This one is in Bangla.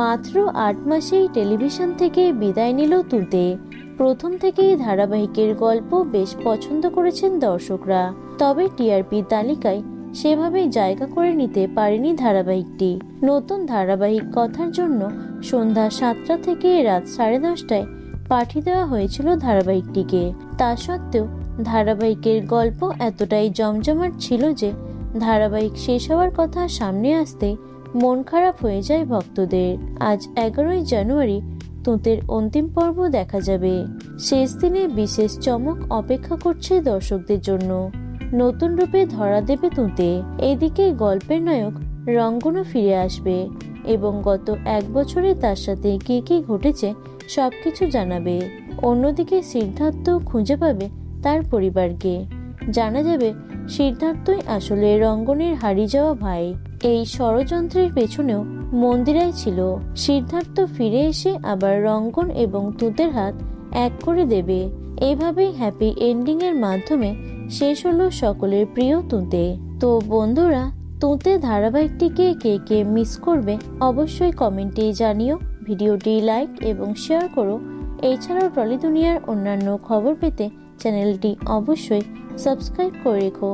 মাত্র 8 মাসেই টেলিভিশন থেকে বিদায় নিল তুঁতে। প্রথম থেকেই ধারাবাহিকের গল্প বেশ পছন্দ করেছেন দর্শকরা, তবে টিআরপি তালিকায় সেভাবে জায়গা করে নিতে পারেনি ধারাবাহিকটি। নতুন ধারাবাহিক কথার জন্য সন্ধ্যা 7টা থেকে রাত 10:30টায় পাঠিয়ে দেওয়া হয়েছিল ধারাবাহিকটিকে। তা সত্ত্বেও ধারাবাহিকের গল্প এতটাই জমজমাট ছিল যে ধারাবাহিক শেষ হওয়ার কথা সামনে আসতে মন খারাপ হয়ে যায় ভক্তদের। আজ 11ই জানুয়ারি তুঁতের অন্তিম পর্ব দেখা যাবে। শেষ দিনে বিশেষ চমক অপেক্ষা করছে দর্শকদের জন্য। নতুন রূপে ধরা দেবে তুঁতে। এদিকে গল্পের নায়ক রঙ্গনও ফিরে আসবে এবং গত 1 বছরে তার সাথে কি কি ঘটেছে সবকিছু জানাবে। অন্যদিকে সিদ্ধার্থ খুঁজে পাবে তার পরিবারকে। জানা যাবে সিদ্ধার্থই আসলে রঙ্গনের হারিয়ে যাওয়া ভাই। এই ষড়যন্ত্রের পেছনেও মন্দিরাই ছিল। সিদ্ধার্থ ফিরে এসে আবার রঙ্গন এবং তুঁতের হাত এক করে দেবে। এভাবেই হ্যাপি এন্ডিং এর মাধ্যমে শেষ হলো সকলের প্রিয় তুঁতে। তো বন্ধুরা, তুঁতে ধারাবাহিকটিকে কে কে মিস করবে অবশ্যই কমেন্টে জানিও। ভিডিওটি লাইক এবং শেয়ার করো। এছাড়াও টলি দুনিয়ার অন্যান্য খবর পেতে চ্যানেলটি অবশ্যই সাবস্ক্রাইব করে রেখো।